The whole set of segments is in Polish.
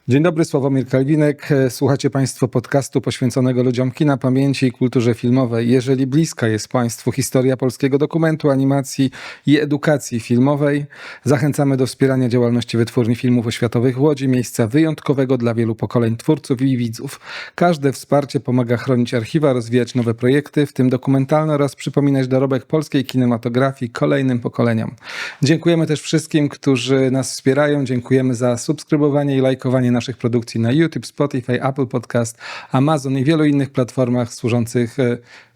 Dzień dobry, Sławomir Kalwinek. Słuchacie Państwo podcastu poświęconego ludziom kina, pamięci i kulturze filmowej. Jeżeli bliska jest Państwu historia polskiego dokumentu, animacji i edukacji filmowej, zachęcamy do wspierania działalności Wytwórni Filmów Oświatowych w Łodzi, miejsca wyjątkowego dla wielu pokoleń twórców i widzów. Każde wsparcie pomaga chronić archiwa, rozwijać nowe projekty, w tym dokumentalne, oraz przypominać dorobek polskiej kinematografii kolejnym pokoleniom. Dziękujemy też wszystkim, którzy nas wspierają. Dziękujemy za subskrybowanie i lajkowanie naszych produkcji na YouTube, Spotify, Apple Podcast, Amazon i wielu innych platformach służących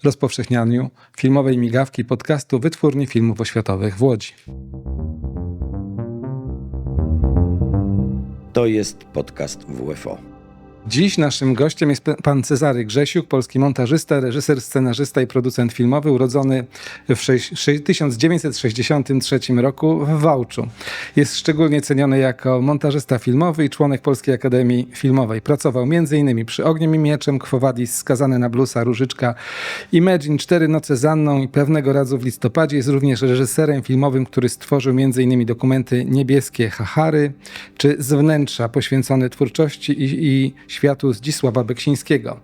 rozpowszechnianiu filmowej migawki podcastu Wytwórni Filmów Oświatowych w Łodzi. To jest podcast WFO. Dziś naszym gościem jest pan Cezary Grzesiuk, polski montażysta, reżyser, scenarzysta i producent filmowy, urodzony w 1963 roku w Wałczu. Jest szczególnie ceniony jako montażysta filmowy i członek Polskiej Akademii Filmowej. Pracował m.in. przy Ogniem i Mieczem, Quo Vadis, Skazany na bluesa, Różyczka, Imagine, 4 noce z Anną i Pewnego razu w listopadzie. Jest również reżyserem filmowym, który stworzył m.in. dokumenty Niebieskie Hachary czy Z wnętrza, poświęcone twórczości i światu Zdzisława Beksińskiego.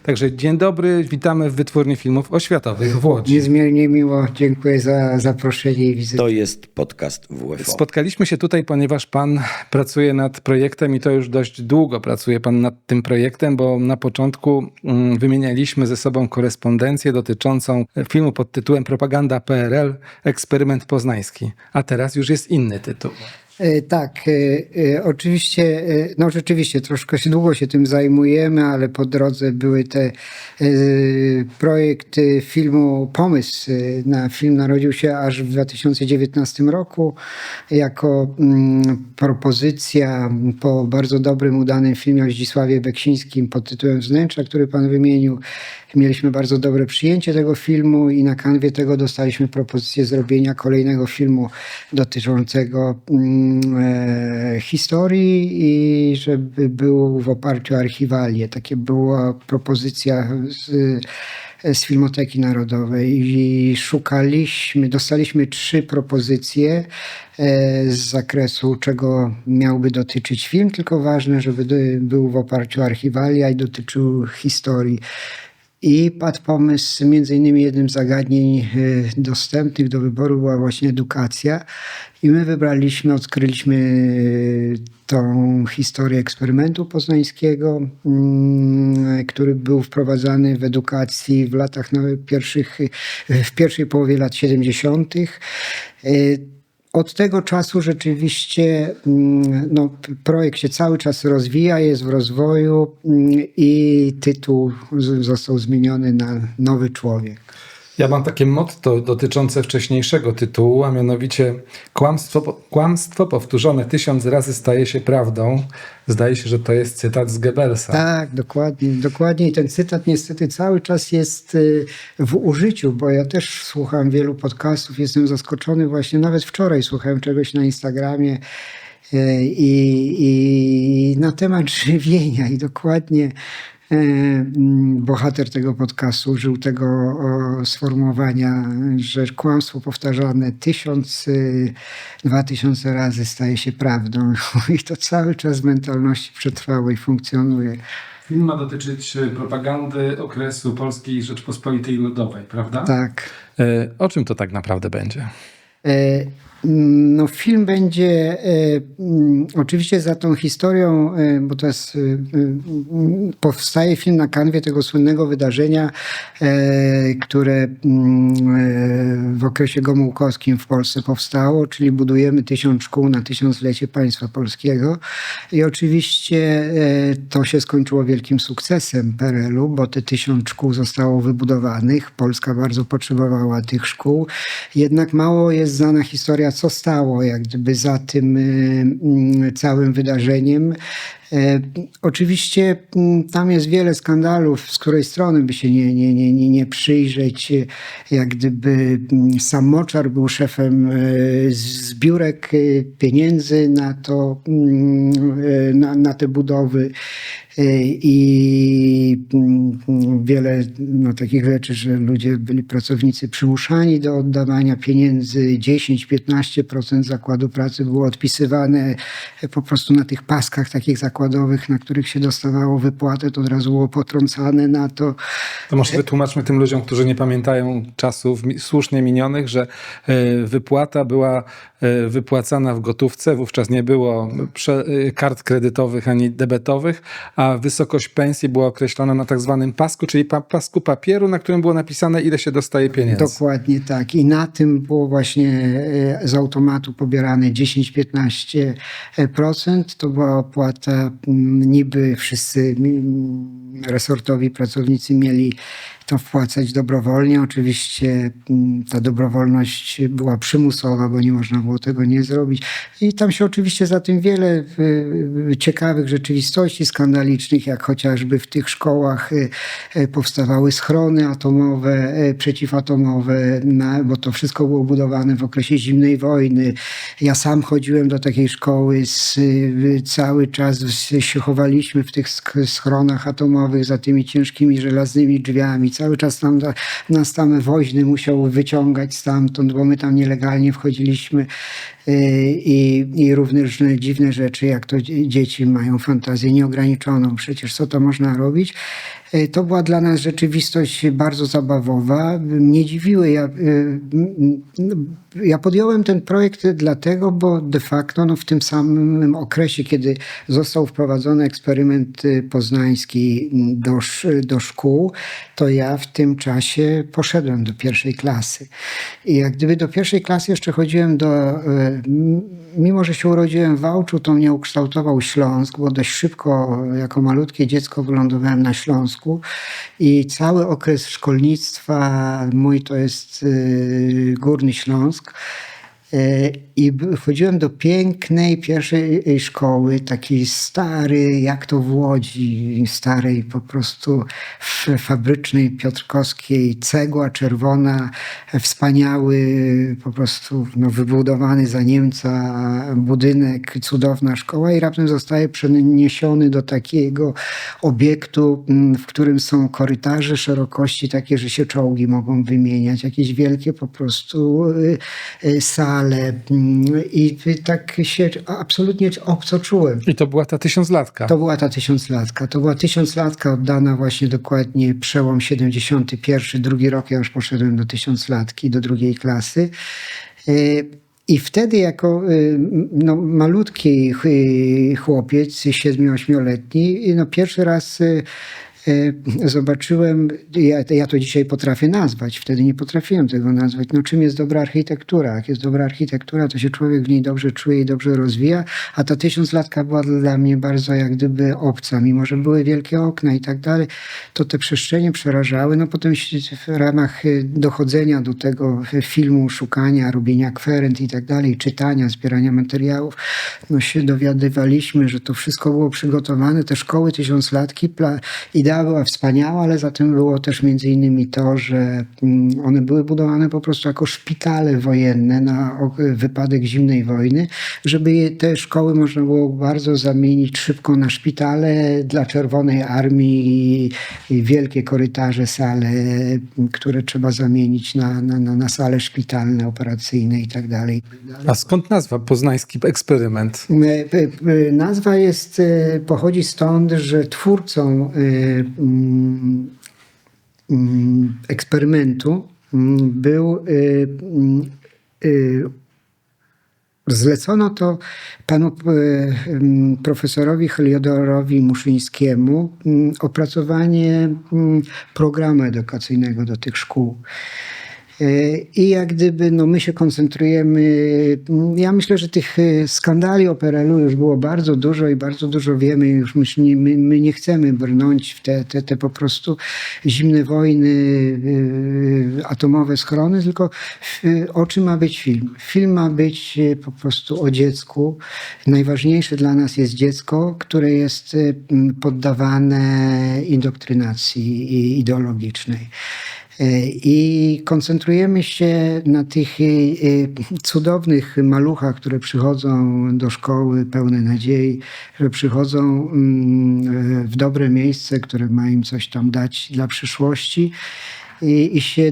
Także dzień dobry, witamy w Wytwórni Filmów Oświatowych w Łodzi. Niezmiernie miło, dziękuję za zaproszenie i wizytę. To jest podcast WFO. Spotkaliśmy się tutaj, ponieważ pan pracuje nad projektem i to już dość długo pracuje pan nad tym projektem, bo na początku wymienialiśmy ze sobą korespondencję dotyczącą filmu pod tytułem Propaganda PRL, Eksperyment Poznański, a teraz już jest inny tytuł. Tak, oczywiście, rzeczywiście troszkę długo się tym zajmujemy, ale po drodze były te projekt filmu, pomysł na film narodził się aż w 2019 roku jako propozycja po bardzo dobrym, udanym filmie o Zdzisławie Beksińskim pod tytułem Z wnętrza, który pan wymienił. Mieliśmy bardzo dobre przyjęcie tego filmu i na kanwie tego dostaliśmy propozycję zrobienia kolejnego filmu dotyczącego historii i żeby był w oparciu o archiwalię. Takie była propozycja z Filmoteki Narodowej i dostaliśmy 3 propozycje z zakresu, czego miałby dotyczyć film, tylko ważne, żeby był w oparciu o archiwalia i dotyczył historii. I padł pomysł, między innymi jednym z zagadnień dostępnych do wyboru była właśnie edukacja. I my odkryliśmy tą historię eksperymentu poznańskiego, który był wprowadzany w edukacji w latach w pierwszej połowie lat 70. Od tego czasu rzeczywiście projekt się cały czas rozwija, jest w rozwoju i tytuł został zmieniony na Nowy Człowiek. Ja mam takie motto dotyczące wcześniejszego tytułu, a mianowicie kłamstwo powtórzone 1000 razy staje się prawdą. Zdaje się, że to jest cytat z Goebbelsa. Tak, dokładnie. I ten cytat niestety cały czas jest w użyciu, bo ja też słucham wielu podcastów, jestem zaskoczony. Właśnie nawet wczoraj słuchałem czegoś na Instagramie i na temat żywienia i dokładnie bohater tego podcastu użył tego sformułowania, że kłamstwo powtarzane 1000, 2000 razy staje się prawdą. I to cały czas w mentalności przetrwało i funkcjonuje. Film ma dotyczyć propagandy okresu Polskiej Rzeczpospolitej Ludowej, prawda? Tak. O czym to tak naprawdę będzie? Film będzie oczywiście za tą historią, bo to jest, powstaje film na kanwie tego słynnego wydarzenia, które w okresie gomułkowskim w Polsce powstało, czyli budujemy 1000 szkół na 1000-lecie państwa polskiego. I oczywiście to się skończyło wielkim sukcesem PRL-u, bo te 1000 szkół zostało wybudowanych. Polska bardzo potrzebowała tych szkół. Jednak mało jest znana historia, co stało jak gdyby za tym całym wydarzeniem. Oczywiście tam jest wiele skandalów, z której strony by się nie przyjrzeć. Jak gdyby sam Moczar był szefem zbiórek pieniędzy na te budowy. I wiele takich rzeczy, że ludzie byli pracownicy przymuszani do oddawania pieniędzy 10-15 15% zakładu pracy było odpisywane po prostu na tych paskach takich zakładowych, na których się dostawało wypłatę, to od razu było potrącane na to. To może wytłumaczmy tym ludziom, którzy nie pamiętają czasów słusznie minionych, że wypłata była wypłacana w gotówce, wówczas nie było kart kredytowych ani debetowych, a wysokość pensji była określona na tak zwanym pasku, czyli pasku papieru, na którym było napisane, ile się dostaje pieniędzy. Dokładnie tak. I na tym było właśnie z automatu pobierane 10-15%. To była opłata, niby wszyscy resortowi pracownicy mieli to wpłacać dobrowolnie. Oczywiście ta dobrowolność była przymusowa, bo nie można było tego nie zrobić. I tam się oczywiście za tym wiele ciekawych rzeczywistości skandalicznych, jak chociażby w tych szkołach powstawały schrony atomowe, przeciwatomowe, bo to wszystko było budowane w okresie zimnej wojny. Ja sam chodziłem do takiej szkoły, cały czas się chowaliśmy w tych schronach atomowych za tymi ciężkimi żelaznymi drzwiami. Cały czas nas tam woźny musiał wyciągać stamtąd, bo my tam nielegalnie wchodziliśmy i również dziwne rzeczy, jak to dzieci mają fantazję nieograniczoną. Przecież co to można robić? To była dla nas rzeczywistość bardzo zabawowa. Mnie dziwiły. Ja podjąłem ten projekt dlatego, bo de facto w tym samym okresie, kiedy został wprowadzony eksperyment poznański do szkół, to ja w tym czasie poszedłem do pierwszej klasy. I jak gdyby do pierwszej klasy jeszcze chodziłem mimo że się urodziłem w Wałczu, to mnie ukształtował Śląsk, bo dość szybko jako malutkie dziecko wylądowałem na Śląsku i cały okres szkolnictwa mój to jest Górny Śląsk. I chodziłem do pięknej pierwszej szkoły, takiej starej, jak to w Łodzi, starej po prostu fabrycznej, piotrkowskiej, cegła czerwona, wspaniały, po prostu wybudowany za Niemca budynek, cudowna szkoła i raptem zostaje przeniesiony do takiego obiektu, w którym są korytarze szerokości takie, że się czołgi mogą wymieniać, jakieś wielkie po prostu sale. I tak się absolutnie obco czułem. I to była ta 1000-latka. To była ta 1000-latka. To była 1000-latka oddana właśnie dokładnie przełom 71, drugi rok ja już poszedłem do 1000-latki, do drugiej klasy. I wtedy jako malutki chłopiec, 7-8-letni, pierwszy raz zobaczyłem, ja to dzisiaj potrafię nazwać, wtedy nie potrafiłem tego nazwać, czym jest dobra architektura. Jak jest dobra architektura, to się człowiek w niej dobrze czuje i dobrze rozwija, a ta 1000-latka była dla mnie bardzo jak gdyby obca, mimo że były wielkie okna i tak dalej, to te przestrzenie przerażały. Potem w ramach dochodzenia do tego filmu, szukania, robienia kwerent i tak dalej, czytania, zbierania materiałów, się dowiadywaliśmy, że to wszystko było przygotowane, te szkoły 1000-latki, idea była wspaniała, ale za tym było też między innymi to, że one były budowane po prostu jako szpitale wojenne na wypadek zimnej wojny, żeby te szkoły można było bardzo zamienić szybko na szpitale dla Czerwonej Armii i wielkie korytarze, sale, które trzeba zamienić na sale szpitalne, operacyjne i tak dalej. A skąd nazwa Poznański eksperyment? Nazwa pochodzi stąd, że twórcą eksperymentu był zlecono to panu profesorowi Heliodorowi Muszyńskiemu opracowanie programu edukacyjnego do tych szkół. I jak gdyby my się koncentrujemy, ja myślę, że tych skandali o PRL-u już było bardzo dużo i bardzo dużo wiemy, już my nie chcemy brnąć w te po prostu zimne wojny, atomowe schrony, tylko o czym ma być film? Film ma być po prostu o dziecku. Najważniejsze dla nas jest dziecko, które jest poddawane indoktrynacji ideologicznej. I koncentrujemy się na tych cudownych maluchach, które przychodzą do szkoły pełne nadziei, że przychodzą w dobre miejsce, które ma im coś tam dać dla przyszłości. I się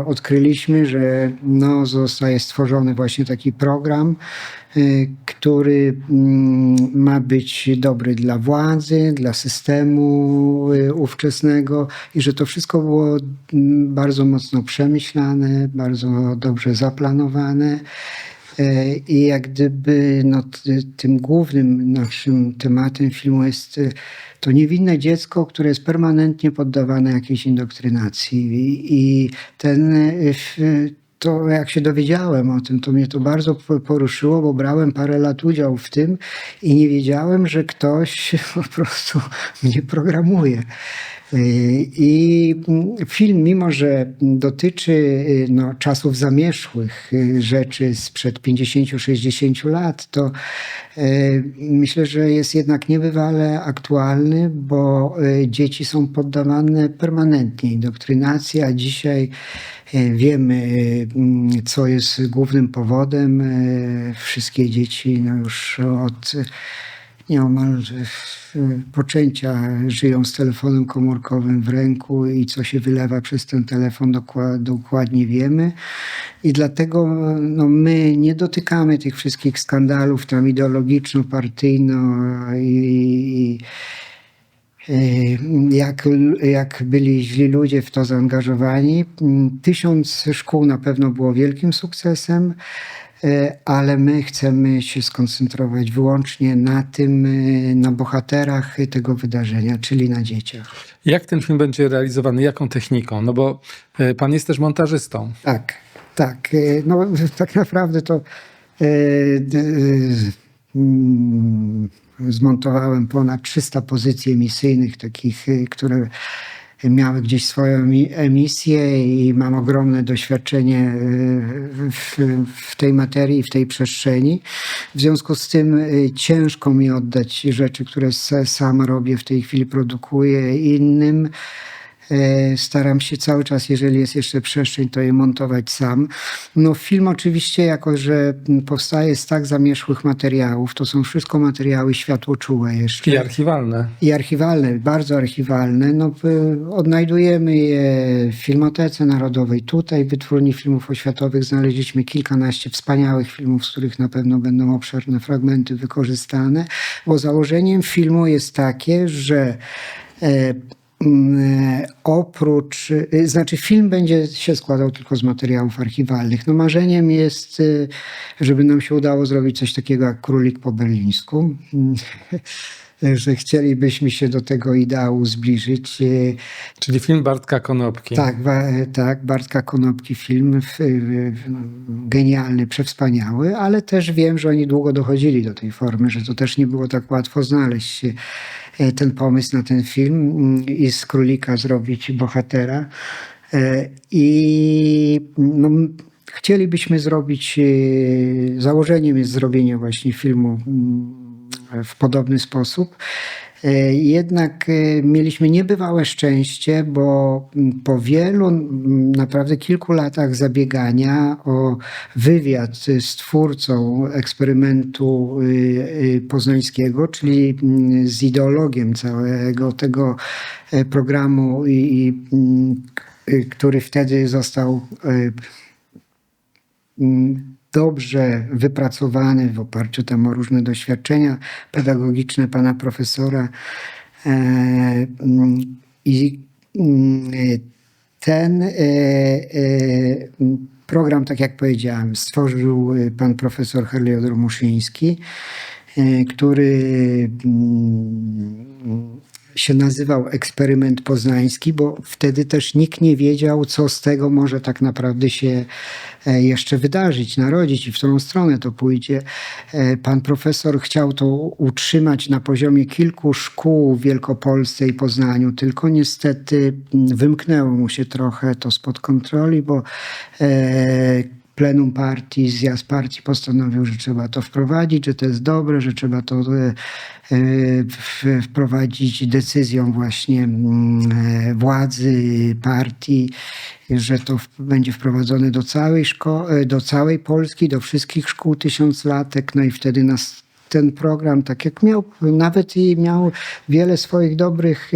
odkryliśmy, że no, zostaje stworzony właśnie taki program, który ma być dobry dla władzy, dla systemu ówczesnego i że to wszystko było bardzo mocno przemyślane, bardzo dobrze zaplanowane. I jak gdyby no, tym głównym naszym tematem filmu jest to niewinne dziecko, które jest permanentnie poddawane jakiejś indoktrynacji. I to jak się dowiedziałem o tym, to mnie to bardzo poruszyło, bo brałem parę lat udział w tym i nie wiedziałem, że ktoś po prostu mnie programuje. I film, mimo że dotyczy no, czasów zamierzchłych, rzeczy sprzed 50-60 lat, to myślę, że jest jednak niebywale aktualny, bo dzieci są poddawane permanentnie indoktrynacji, a dzisiaj wiemy, co jest głównym powodem. Wszystkie dzieci no już od nieomal poczęcia żyją z telefonem komórkowym w ręku i co się wylewa przez ten telefon dokładnie wiemy. I dlatego no, my nie dotykamy tych wszystkich skandalów tam ideologiczno-partyjno i jak byli źli ludzie w to zaangażowani. 1000 szkół na pewno było wielkim sukcesem, ale my chcemy się skoncentrować wyłącznie na tym, na bohaterach tego wydarzenia, czyli na dzieciach. Jak ten film będzie realizowany? Jaką techniką? No bo pan jest też montażystą. Tak. No, tak naprawdę to zmontowałem ponad 300 pozycji emisyjnych, takich, które miały gdzieś swoją emisję i mam ogromne doświadczenie w tej materii, w tej przestrzeni. W związku z tym ciężko mi oddać rzeczy, które sam robię, w tej chwili produkuję innym. Staram się cały czas, jeżeli jest jeszcze przestrzeń, to je montować sam. No film oczywiście, jako że powstaje z tak zamierzchłych materiałów, to są wszystko materiały światłoczułe jeszcze. I archiwalne. I archiwalne, bardzo archiwalne. No, odnajdujemy je w Filmotece Narodowej. Tutaj w Wytwórni Filmów Oświatowych znaleźliśmy kilkanaście wspaniałych filmów, z których na pewno będą obszerne fragmenty wykorzystane, bo założeniem filmu jest takie, że film będzie się składał tylko z materiałów archiwalnych. No marzeniem jest, żeby nam się udało zrobić coś takiego jak Królik po berlińsku. Że chcielibyśmy się do tego ideału zbliżyć. Czyli film Bartka Konopki. Tak, Bartka Konopki film genialny, przewspaniały, ale też wiem, że oni długo dochodzili do tej formy, że to też nie było tak łatwo znaleźć ten pomysł na ten film i z królika zrobić bohatera. I no, chcielibyśmy zrobić, założeniem jest zrobienie właśnie filmu w podobny sposób. Jednak mieliśmy niebywałe szczęście, bo po wielu, naprawdę kilku latach zabiegania o wywiad z twórcą eksperymentu poznańskiego, czyli z ideologiem całego tego programu, który wtedy został dobrze wypracowany w oparciu tam o różne doświadczenia pedagogiczne pana profesora. I ten program, tak jak powiedziałem, stworzył pan profesor Heliodor Muszyński, który się nazywał Eksperyment Poznański, bo wtedy też nikt nie wiedział, co z tego może tak naprawdę się jeszcze wydarzyć, narodzić i w którą stronę to pójdzie. Pan profesor chciał to utrzymać na poziomie kilku szkół w Wielkopolsce i Poznaniu, tylko niestety wymknęło mu się trochę to spod kontroli, bo plenum partii, zjazd partii postanowił, że trzeba to wprowadzić, że to jest dobre, że trzeba to wprowadzić decyzją właśnie władzy partii, że to będzie wprowadzone do całej Polski, do wszystkich szkół tysiąclatek. No i wtedy ten program, tak jak miał, nawet i miał wiele swoich dobrych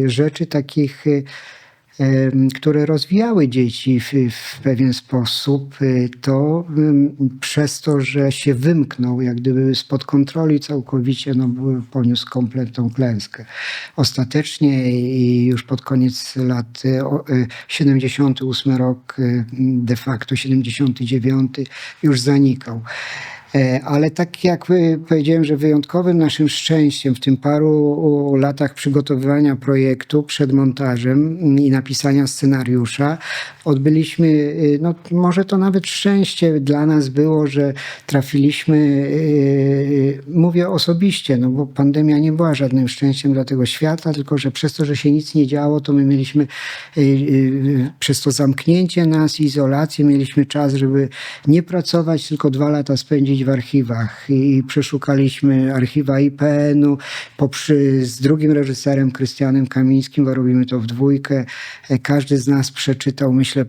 rzeczy, takich które rozwijały dzieci w pewien sposób, to przez to, że się wymknął jak gdyby spod kontroli całkowicie, no, poniósł kompletną klęskę. Ostatecznie i już pod koniec lat 78 rok, de facto 79 już zanikał. Ale tak jak powiedziałem, że wyjątkowym naszym szczęściem w tym paru latach przygotowywania projektu przed montażem i napisania scenariusza odbyliśmy, no może to nawet szczęście dla nas było, że trafiliśmy, mówię osobiście, no bo pandemia nie była żadnym szczęściem dla tego świata, tylko że przez to, że się nic nie działo, to my mieliśmy przez to zamknięcie nas, izolację, mieliśmy czas, żeby nie pracować, tylko 2 lata spędzić w archiwach i przeszukaliśmy archiwa IPN-u z drugim reżyserem, Krystianem Kamińskim, bo robimy to w dwójkę. Każdy z nas przeczytał, myślę,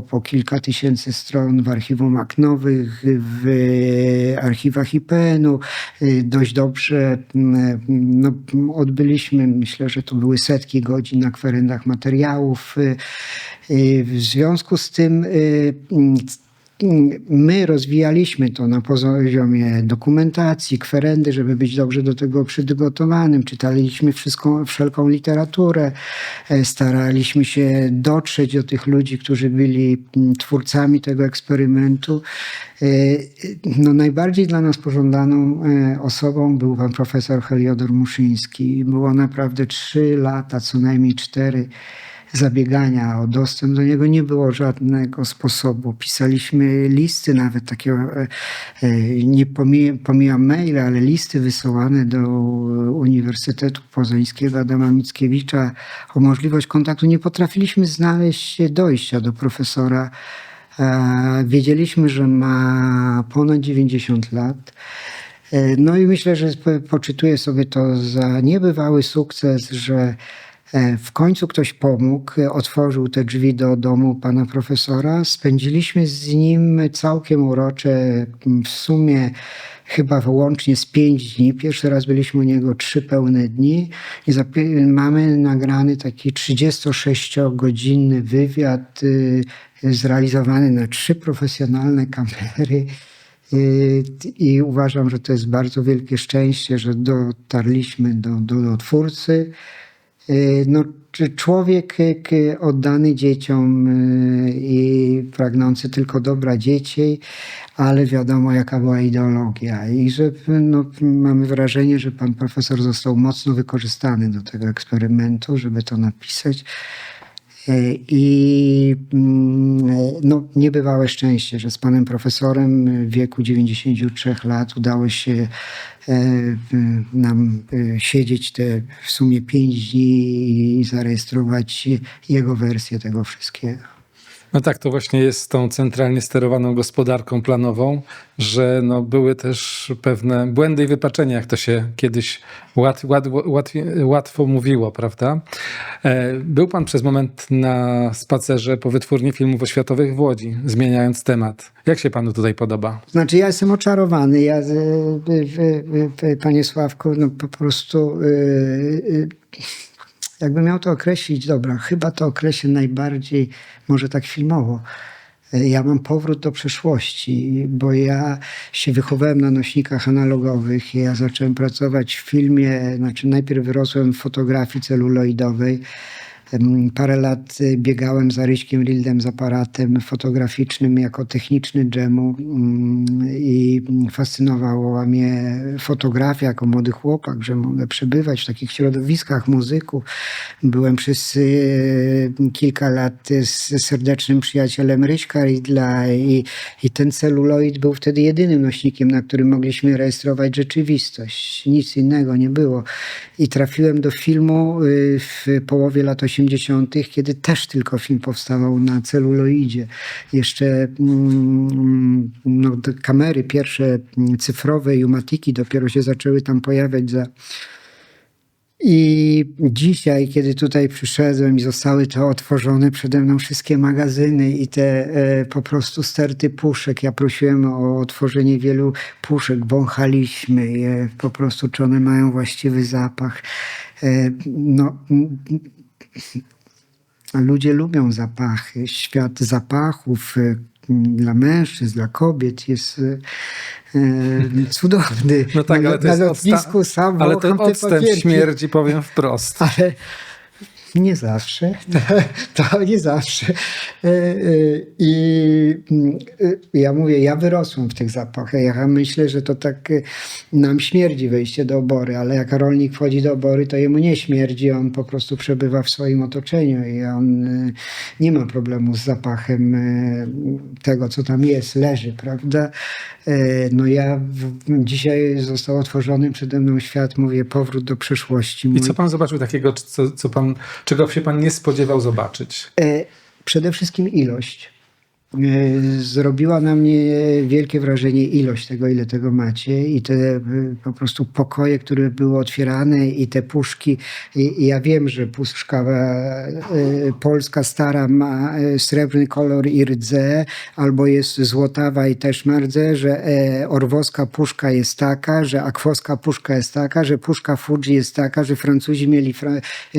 po kilka tysięcy stron w archiwum Aknowych, w archiwach IPN-u. Dość dobrze no, odbyliśmy, myślę, że to były setki godzin na kwerendach materiałów. W związku z tym my rozwijaliśmy to na poziomie dokumentacji, kwerendy, żeby być dobrze do tego przygotowanym. Czytaliśmy wszelką literaturę, staraliśmy się dotrzeć do tych ludzi, którzy byli twórcami tego eksperymentu. No, najbardziej dla nas pożądaną osobą był pan profesor Heliodor Muszyński. Było naprawdę 3 lata, co najmniej 4 zabiegania o dostęp do niego. Nie było żadnego sposobu. Pisaliśmy listy, nawet takie, nie pomijam maile, ale listy wysyłane do Uniwersytetu Poznańskiego Adama Mickiewicza o możliwość kontaktu. Nie potrafiliśmy znaleźć dojścia do profesora. Wiedzieliśmy, że ma ponad 90 lat. No i myślę, że poczytuję sobie to za niebywały sukces, że w końcu ktoś pomógł, otworzył te drzwi do domu pana profesora. Spędziliśmy z nim całkiem urocze, w sumie chyba łącznie z 5 dni. Pierwszy raz byliśmy u niego 3 pełne dni i mamy nagrany taki 36-godzinny wywiad zrealizowany na 3 profesjonalne kamery. I uważam, że to jest bardzo wielkie szczęście, że dotarliśmy do twórcy. No, człowiek oddany dzieciom i pragnący tylko dobra dzieci, ale wiadomo, jaka była ideologia. I że no, mamy wrażenie, że pan profesor został mocno wykorzystany do tego eksperymentu, żeby to napisać. I no, niebywałe szczęście, że z panem profesorem w wieku 93 lat udało się nam siedzieć te w sumie 5 dni i zarejestrować jego wersję tego wszystkiego. No tak, to właśnie jest z tą centralnie sterowaną gospodarką planową, że no były też pewne błędy i wypaczenia, jak to się kiedyś łatwo mówiło, prawda? Był pan przez moment na spacerze po Wytwórni Filmów Oświatowych w Łodzi, zmieniając temat. Jak się panu tutaj podoba? Znaczy, ja jestem oczarowany. Panie Sławku, no po prostu... Jakbym miał to określić, dobra, chyba to określę najbardziej, może tak filmowo. Ja mam powrót do przeszłości, bo ja się wychowałem na nośnikach analogowych. Ja zacząłem pracować w filmie, znaczy najpierw wyrosłem w fotografii celuloidowej. Parę lat biegałem za Ryśkiem Rildem z aparatem fotograficznym jako techniczny dżemu i fascynowała mnie fotografia jako młody chłopak, że mogę przebywać w takich środowiskach muzyków. Byłem przez kilka lat z serdecznym przyjacielem Ryśka Rildla i ten celuloid był wtedy jedynym nośnikiem, na którym mogliśmy rejestrować rzeczywistość. Nic innego nie było. I trafiłem do filmu w połowie lat 80., kiedy też tylko film powstawał na celuloidzie. Jeszcze no, te kamery pierwsze cyfrowe i umatiki dopiero się zaczęły tam pojawiać. I dzisiaj, kiedy tutaj przyszedłem i zostały to otworzone przede mną wszystkie magazyny i te po prostu sterty puszek. Ja prosiłem o otworzenie wielu puszek, wąchaliśmy je po prostu, czy one mają właściwy zapach. No... ludzie lubią zapachy. Świat zapachów dla mężczyzn, dla kobiet jest cudowny. No tak, ale to na jest lotnisku sam ale ten wącham te odstęp papierki. śmierdzi, powiem wprost. Ale nie zawsze. To nie zawsze. I ja mówię, ja wyrosłem w tych zapachach. Ja myślę, że to tak nam śmierdzi wejście do obory, ale jak rolnik wchodzi do obory, to jemu nie śmierdzi. On po prostu przebywa w swoim otoczeniu i on nie ma problemu z zapachem tego, co tam jest, leży, prawda? No dzisiaj został otworzony przede mną świat, mówię, powrót do przeszłości. I co pan zobaczył takiego, czego się pan nie spodziewał zobaczyć? Przede wszystkim ilość. Zrobiła na mnie wielkie wrażenie ilość tego, ile tego macie i te po prostu pokoje, które były otwierane i te puszki. I ja wiem, że puszka polska stara ma srebrny kolor i rdze, albo jest złotawa i też ma rdze, że orwowska puszka jest taka, że akwowska puszka jest taka, że puszka Fuji jest taka, że Francuzi mieli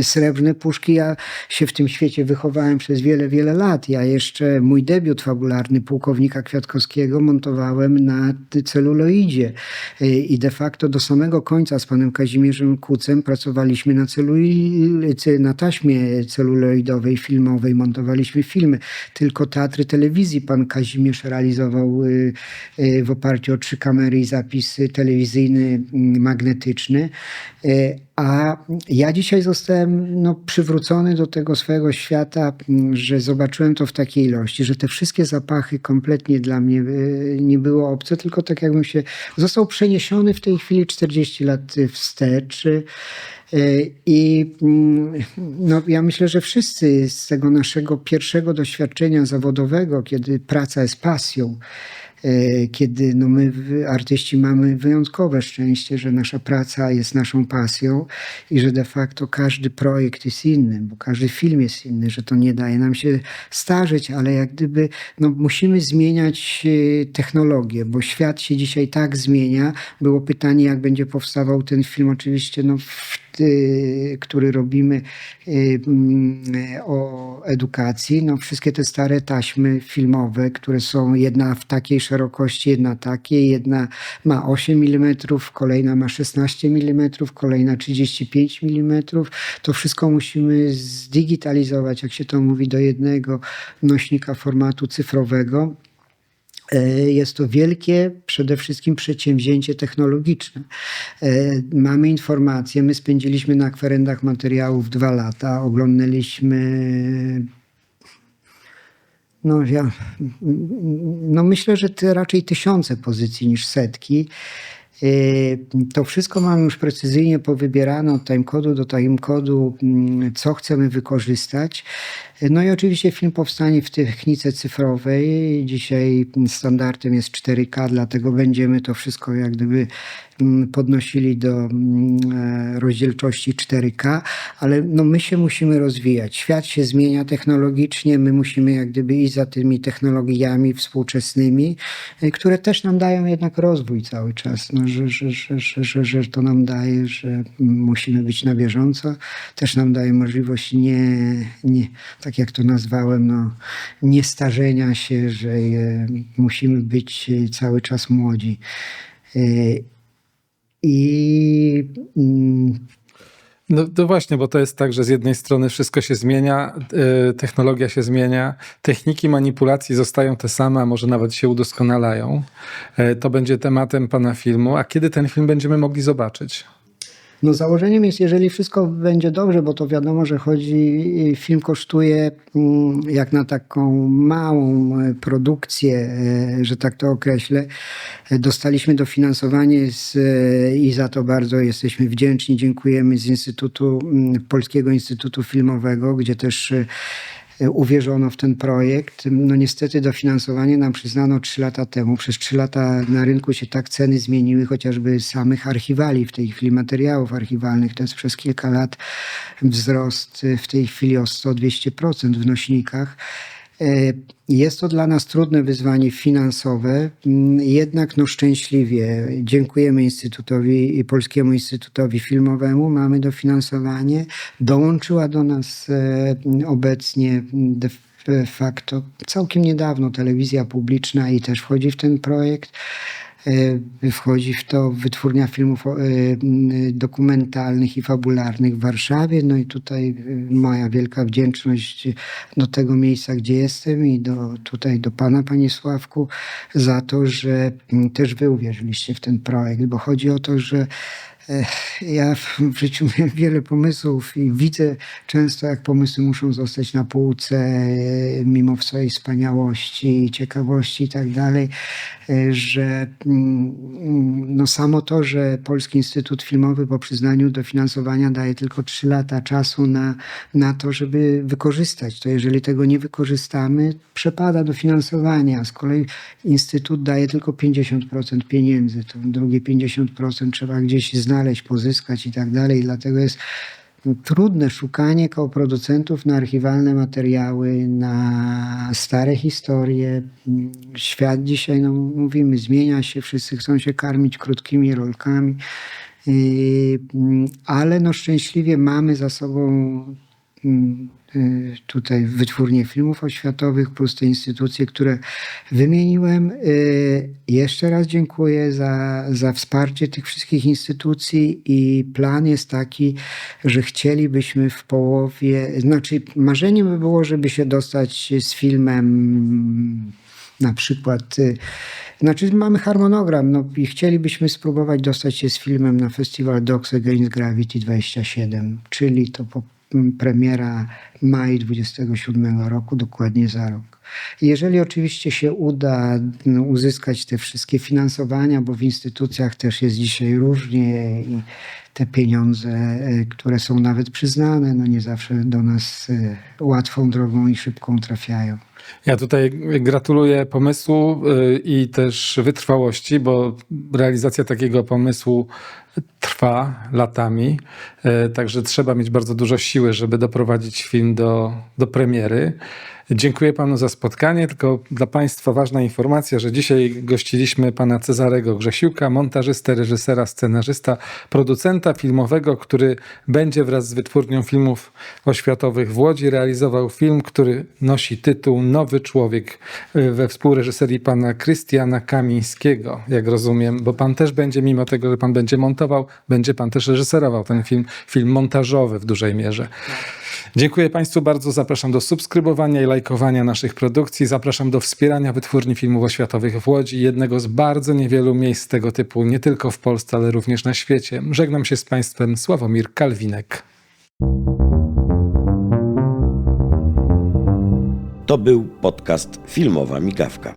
srebrne puszki. Ja się w tym świecie wychowałem przez wiele, wiele lat. Ja jeszcze mój debiut fabularny Pułkownika Kwiatkowskiego montowałem na celuloidzie i de facto do samego końca z panem Kazimierzem Kucem pracowaliśmy na taśmie celuloidowej, filmowej, montowaliśmy filmy. Tylko teatry telewizji pan Kazimierz realizował w oparciu o 3 kamery i zapis telewizyjny magnetyczny. A ja dzisiaj zostałem przywrócony do tego swojego świata, że zobaczyłem to w takiej ilości, że te wszystkie zapachy kompletnie dla mnie nie było obce, tylko tak jakbym się został przeniesiony w tej chwili 40 lat wstecz. I ja myślę, że wszyscy z tego naszego pierwszego doświadczenia zawodowego, kiedy praca jest pasją, kiedy my artyści mamy wyjątkowe szczęście, że nasza praca jest naszą pasją i że de facto każdy projekt jest inny, bo każdy film jest inny, że to nie daje nam się starzeć, ale jak gdyby musimy zmieniać technologię, bo świat się dzisiaj tak zmienia. Było pytanie, jak będzie powstawał ten film, oczywiście który robimy o edukacji. Wszystkie te stare taśmy filmowe, które są jedna w takiej szerokości, jedna takiej, jedna ma 8 mm, kolejna ma 16 mm, kolejna 35 mm. To wszystko musimy zdigitalizować, jak się to mówi, do jednego nośnika formatu cyfrowego. Jest to wielkie przede wszystkim przedsięwzięcie technologiczne. Mamy informacje, my spędziliśmy na kwerendach materiałów 2 lata, oglądaliśmy myślę, że raczej tysiące pozycji niż setki. To wszystko mamy już precyzyjnie powybierane od timecodu do timecodu, co chcemy wykorzystać. No i oczywiście film powstanie w technice cyfrowej. Dzisiaj standardem jest 4K, dlatego będziemy to wszystko jak gdyby podnosili do rozdzielczości 4K, ale my się musimy rozwijać. Świat się zmienia technologicznie, my musimy jak gdyby iść za tymi technologiami współczesnymi, które też nam dają jednak rozwój cały czas, że to nam daje, że musimy być na bieżąco. Też nam daje możliwość tak jak to nazwałem, nie starzenia się, że musimy być cały czas młodzi. No to właśnie, bo to jest tak, że z jednej strony wszystko się zmienia, technologia się zmienia, techniki manipulacji zostają te same, a może nawet się udoskonalają. To będzie tematem pana filmu. A kiedy ten film będziemy mogli zobaczyć? Założeniem jest, jeżeli wszystko będzie dobrze, bo to wiadomo, że film kosztuje jak na taką małą produkcję, że tak to określę. Dostaliśmy dofinansowanie i za to bardzo jesteśmy wdzięczni. Dziękujemy z Polskiego Instytutu Filmowego, gdzie też uwierzono w ten projekt. Niestety dofinansowanie nam przyznano 3 lata temu. Przez 3 lata na rynku się tak ceny zmieniły, chociażby samych archiwali, w tej chwili materiałów archiwalnych. To jest przez kilka lat wzrost w tej chwili o 100-200% w nośnikach. Jest to dla nas trudne wyzwanie finansowe, jednak szczęśliwie dziękujemy Instytutowi, Polskiemu Instytutowi Filmowemu, mamy dofinansowanie. Dołączyła do nas obecnie de facto całkiem niedawno telewizja publiczna i też wchodzi w ten projekt. Wchodzi w to Wytwórnia Filmów Dokumentalnych i Fabularnych w Warszawie. No i tutaj moja wielka wdzięczność do tego miejsca, gdzie jestem i do pana, panie Sławku, za to, że też wy uwierzyliście w ten projekt, bo chodzi o to, że ja w życiu miałem wiele pomysłów i widzę często, jak pomysły muszą zostać na półce, mimo swojej wspaniałości, ciekawości i tak dalej, że samo to, że Polski Instytut Filmowy po przyznaniu dofinansowania daje tylko 3 lata czasu na to, żeby wykorzystać to. Jeżeli tego nie wykorzystamy, przepada dofinansowanie, a z kolei Instytut daje tylko 50% pieniędzy. To drugie 50% trzeba gdzieś znaleźć, pozyskać i tak dalej. Dlatego jest trudne szukanie koproducentów na archiwalne materiały, na stare historie. Świat dzisiaj, mówimy, zmienia się, wszyscy chcą się karmić krótkimi rolkami, ale szczęśliwie mamy za sobą tutaj Wytwórnię Filmów Oświatowych plus te instytucje, które wymieniłem. Jeszcze raz dziękuję za wsparcie tych wszystkich instytucji i plan jest taki, że chcielibyśmy w połowie, marzeniem by było, żeby się dostać z filmem na przykład, mamy harmonogram, i chcielibyśmy spróbować dostać się z filmem na festiwal Dogs Against Gravity 27, czyli to premiera maj 27 roku, dokładnie za rok. Jeżeli oczywiście się uda uzyskać te wszystkie finansowania, bo w instytucjach też jest dzisiaj różnie i te pieniądze, które są nawet przyznane, nie zawsze do nas łatwą drogą i szybką trafiają. Ja tutaj gratuluję pomysłu i też wytrwałości, bo realizacja takiego pomysłu trwa latami, także trzeba mieć bardzo dużo siły, żeby doprowadzić film do premiery. Dziękuję panu za spotkanie, tylko dla państwa ważna informacja, że dzisiaj gościliśmy pana Cezarego Grzesiuka, montażystę, reżysera, scenarzysta, producenta filmowego, który będzie wraz z Wytwórnią Filmów Oświatowych w Łodzi realizował film, który nosi tytuł Nowy Człowiek we współreżyserii pana Krystiana Kamińskiego, jak rozumiem, bo pan też będzie, mimo tego, że pan będzie montował, będzie pan też reżyserował ten film montażowy w dużej mierze. Dziękuję państwu bardzo, zapraszam do subskrybowania i lajkowania naszych produkcji, zapraszam do wspierania Wytwórni Filmów Oświatowych w Łodzi, jednego z bardzo niewielu miejsc tego typu, nie tylko w Polsce, ale również na świecie. Żegnam się z państwem, Sławomir Kalwinek. To był podcast Filmowa Migawka.